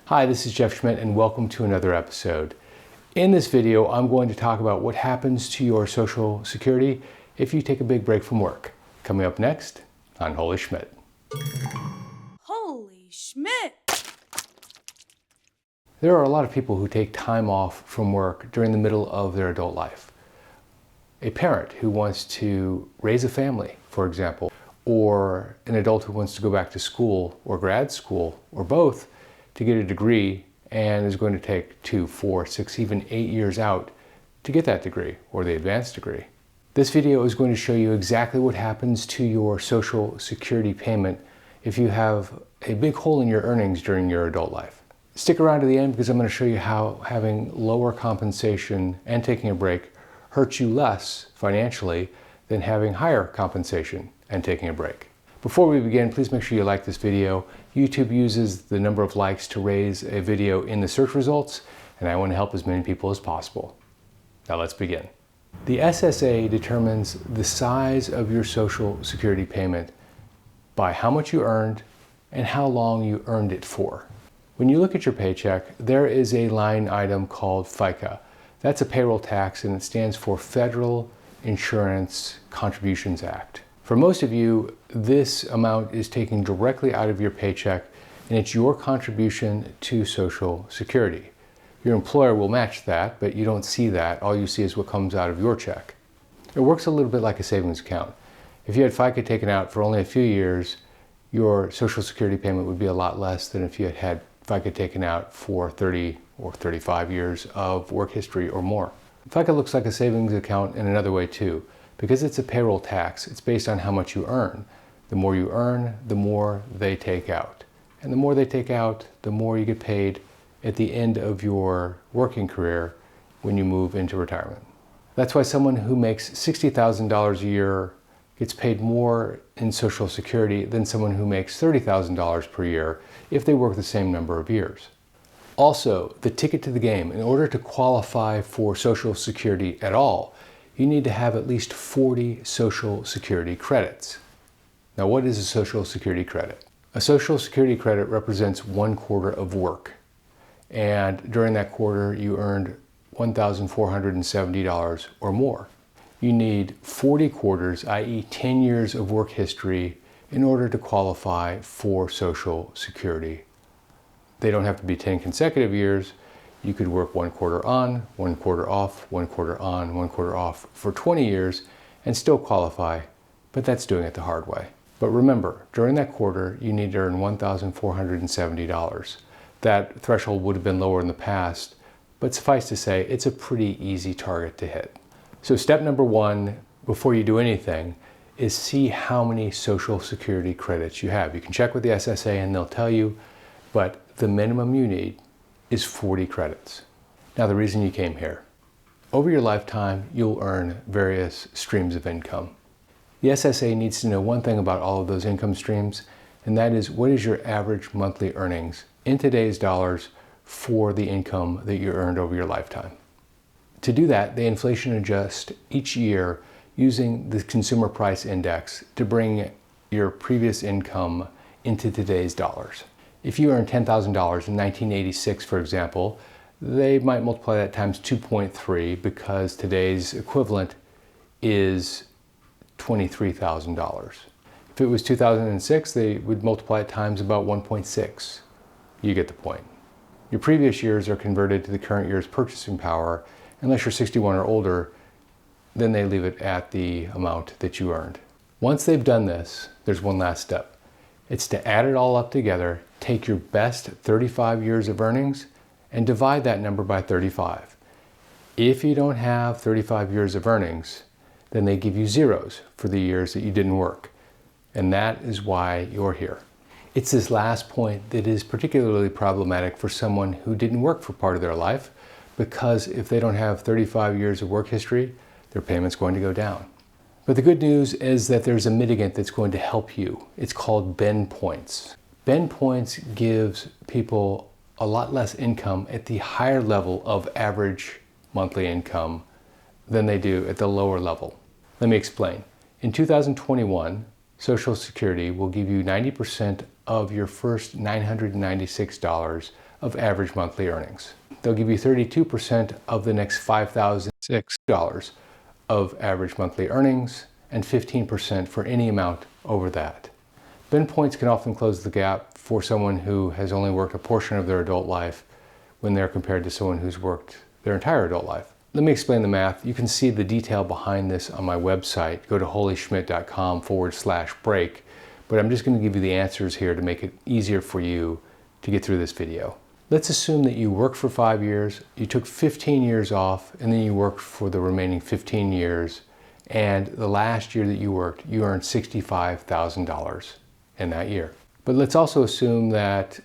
Hi, this is Jeff Schmidt and welcome to another episode. In this video, I'm going to talk about what happens to your Social Security if you take a big break from work. Coming up next on Holy Schmidt. Holy Schmidt! There are a lot of people who take time off from work during the middle of their adult life. A parent who wants to raise a family, for example, or an adult who wants to go back to school or grad school or both to get a degree and is going to take 2, 4, 6, even 8 years out to get that degree or the advanced degree. This video is going to show you exactly what happens to your Social Security payment if you have a big hole in your earnings during your adult life. Stick around to the end because I'm going to show you how having lower compensation and taking a break hurts you less financially than having higher compensation and taking a break. Before we begin, please make sure you like this video. YouTube uses the number of likes to raise a video in the search results, and I want to help as many people as possible. Now let's begin. The SSA determines the size of your Social Security payment by how much you earned and how long you earned it for. When you look at your paycheck, there is a line item called FICA. That's a payroll tax and it stands for Federal Insurance Contributions Act. For most of you, this amount is taken directly out of your paycheck and it's your contribution to Social Security. Your employer will match that, but you don't see that. All you see is what comes out of your check. It works a little bit like a savings account. If you had FICA taken out for only a few years, your Social Security payment would be a lot less than if you had had FICA taken out for 30 or 35 years of work history or more. FICA looks like a savings account in another way too. Because it's a payroll tax, it's based on how much you earn. The more you earn, the more they take out. And the more they take out, the more you get paid at the end of your working career when you move into retirement. That's why someone who makes $60,000 a year gets paid more in Social Security than someone who makes $30,000 per year if they work the same number of years. Also, the ticket to the game, in order to qualify for Social Security at all, you need to have at least 40 Social Security credits. Now, what is a Social Security credit? A Social Security credit represents 1 quarter of work. And during that quarter, you earned $1,470 or more. You need 40 quarters, i.e. 10 years of work history in order to qualify for Social Security. They don't have to be 10 consecutive years. You could work 1 quarter on, 1 quarter off, 1 quarter on, 1 quarter off for 20 years and still qualify, but that's doing it the hard way. But remember, during that quarter, you need to earn $1,470. That threshold would have been lower in the past, but suffice to say, it's a pretty easy target to hit. So step number 1, before you do anything, is see how many Social Security credits you have. You can check with the SSA and they'll tell you, but the minimum you need is 40 credits. Now, the reason you came here. Over your lifetime, you'll earn various streams of income. The SSA needs to know one thing about all of those income streams, and that is what is your average monthly earnings in today's dollars for the income that you earned over your lifetime. To do that, they inflation adjust each year using the Consumer Price Index to bring your previous income into today's dollars. If you earned $10,000 in 1986, for example, they might multiply that times 2.3 because today's equivalent is $23,000. If it was 2006, they would multiply it times about 1.6. You get the point. Your previous years are converted to the current year's purchasing power. Unless you're 61 or older, then they leave it at the amount that you earned. Once they've done this, there's one last step. It's to add it all up together, take your best 35 years of earnings and divide that number by 35. If you don't have 35 years of earnings, then they give you zeros for the years that you didn't work. And that is why you're here. It's this last point that is particularly problematic for someone who didn't work for part of their life, because if they don't have 35 years of work history, their payment's going to go down. But the good news is that there's a mitigant that's going to help you. It's called Bend Points. Bend Points gives people a lot less income at the higher level of average monthly income than they do at the lower level. Let me explain. In 2021, Social Security will give you 90% of your first $996 of average monthly earnings. They'll give you 32% of the next $5,006 of average monthly earnings and 15% for any amount over that. Ben points can often close the gap for someone who has only worked a portion of their adult life when they're compared to someone who's worked their entire adult life. Let me explain the math. You can see the detail behind this on my website. Go to holleyschmidt.com/break. But I'm just going to give you the answers here to make it easier for you to get through this video. Let's assume that you worked for 5 years, you took 15 years off, and then you worked for the remaining 15 years, and the last year that you worked, you earned $65,000 in that year. But let's also assume that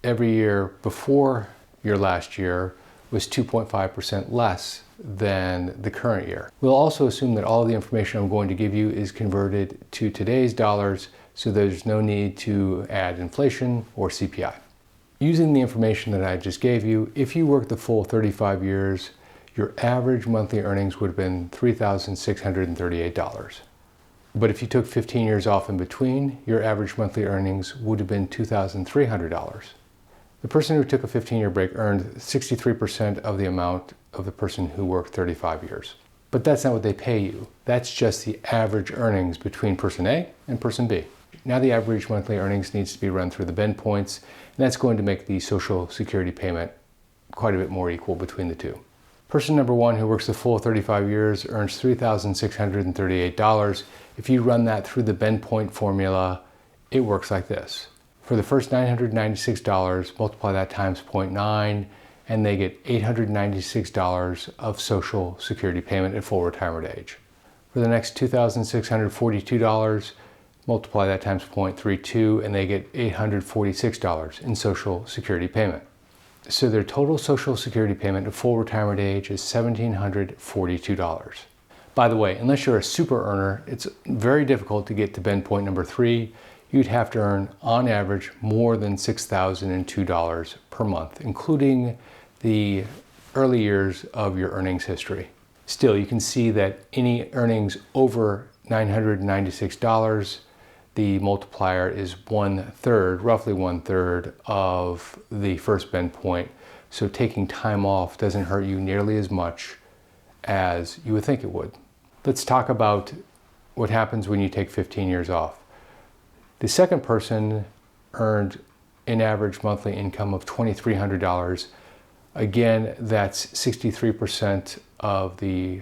every year before your last year was 2.5% less than the current year. We'll also assume that all of the information I'm going to give you is converted to today's dollars, so there's no need to add inflation or CPI. Using the information that I just gave you, if you worked the full 35 years, your average monthly earnings would have been $3,638. But if you took 15 years off in between, your average monthly earnings would have been $2,300. The person who took a 15-year break earned 63% of the amount of the person who worked 35 years. But that's not what they pay you. That's just the average earnings between person A and person B. Now the average monthly earnings needs to be run through the Ben points, and that's going to make the Social Security payment quite a bit more equal between the two. Person number one who works the full 35 years earns $3,638. If you run that through the Ben point formula, it works like this. For the first $996, multiply that times 0.9, and they get $896 of Social Security payment at full retirement age. For the next $2,642, multiply that times 0.32, and they get $846 in Social Security payment. So their total Social Security payment at full retirement age is $1,742. By the way, unless you're a super earner, it's very difficult to get to Ben point number 3. You'd have to earn, on average, more than $6,002 per month, including the early years of your earnings history. Still, you can see that any earnings over $996, the multiplier is 1/3, roughly 1/3 of the first Ben point. So taking time off doesn't hurt you nearly as much as you would think it would. Let's talk about what happens when you take 15 years off. The second person earned an average monthly income of $2,300. Again, that's 63% of the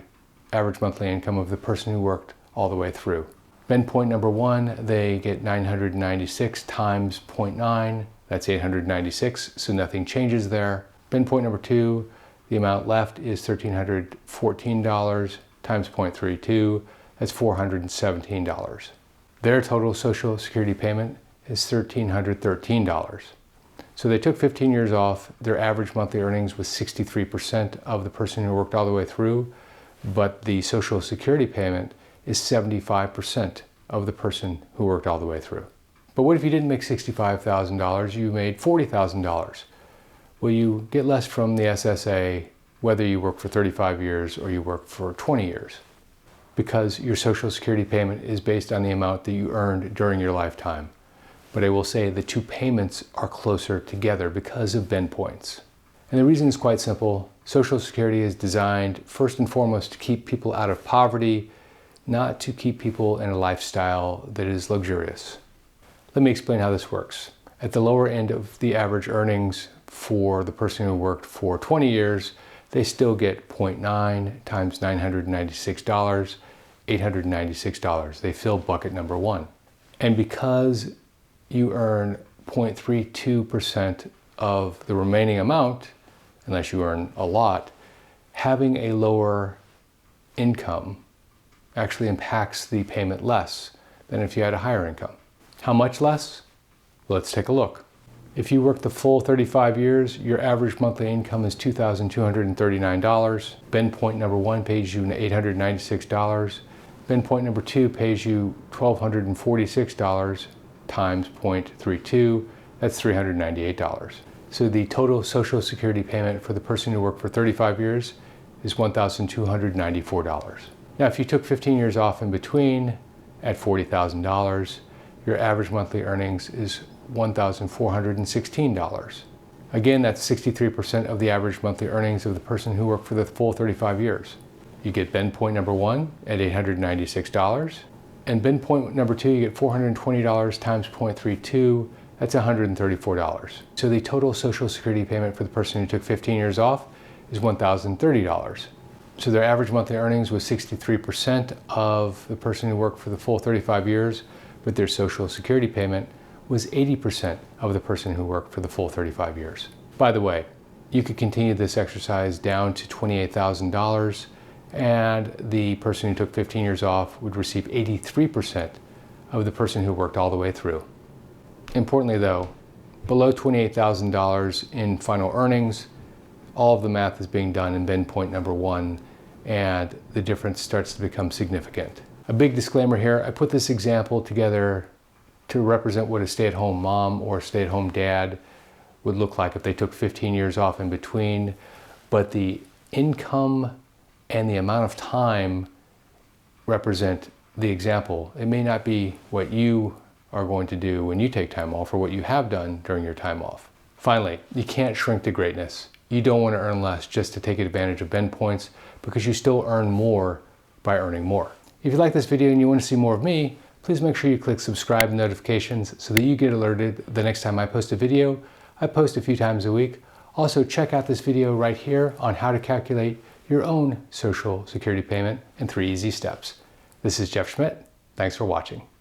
average monthly income of the person who worked all the way through. Ben point number one, they get 996 times 0.9, that's 896, so nothing changes there. Ben point number two, the amount left is $1,314 times 0.32, that's $417. Their total Social Security payment is $1,313. So they took 15 years off. Their average monthly earnings was 63% of the person who worked all the way through, but the Social Security payment is 75% of the person who worked all the way through. But what if you didn't make $65,000, you made $40,000? Well, you get less from the SSA whether you work for 35 years or you work for 20 years. Because your Social Security payment is based on the amount that you earned during your lifetime. But I will say the two payments are closer together because of Ben points. And the reason is quite simple. Social Security is designed first and foremost to keep people out of poverty, not to keep people in a lifestyle that is luxurious. Let me explain how this works. At the lower end of the average earnings for the person who worked for 20 years, they still get 0.9 times $996, $896. They fill bucket number one. And because you earn 0.32% of the remaining amount, unless you earn a lot, having a lower income actually impacts the payment less than if you had a higher income. How much less? Let's take a look. If you work the full 35 years, your average monthly income is $2,239. Ben point number one pays you $896. Ben point number two pays you $1,246 times 0.32. That's $398. So the total Social Security payment for the person who worked for 35 years is $1,294. Now, if you took 15 years off in between at $40,000, your average monthly earnings is $1,416. Again, that's 63% of the average monthly earnings of the person who worked for the full 35 years. You get bend point number 1 at $896. And bend point number 2, you get $420 times 0.32, that's $134. So the total Social Security payment for the person who took 15 years off is $1,030. So their average monthly earnings was 63% of the person who worked for the full 35 years, but their Social Security payment was 80% of the person who worked for the full 35 years. By the way, you could continue this exercise down to $28,000, and the person who took 15 years off would receive 83% of the person who worked all the way through. Importantly though, below $28,000 in final earnings, all of the math is being done in bend point number 1, and the difference starts to become significant. A big disclaimer here, I put this example together to represent what a stay-at-home mom or stay-at-home dad would look like if they took 15 years off in between, but the income and the amount of time represent the example. It may not be what you are going to do when you take time off or what you have done during your time off. Finally, you can't shrink to greatness. You don't want to earn less just to take advantage of bend points, because you still earn more by earning more. If you like this video and you want to see more of me, please make sure you click subscribe and notifications so that you get alerted the next time I post a video. I post a few times a week. Also, check out this video right here on how to calculate your own Social Security payment in 3 easy steps. This is Jeff Schmidt. Thanks for watching.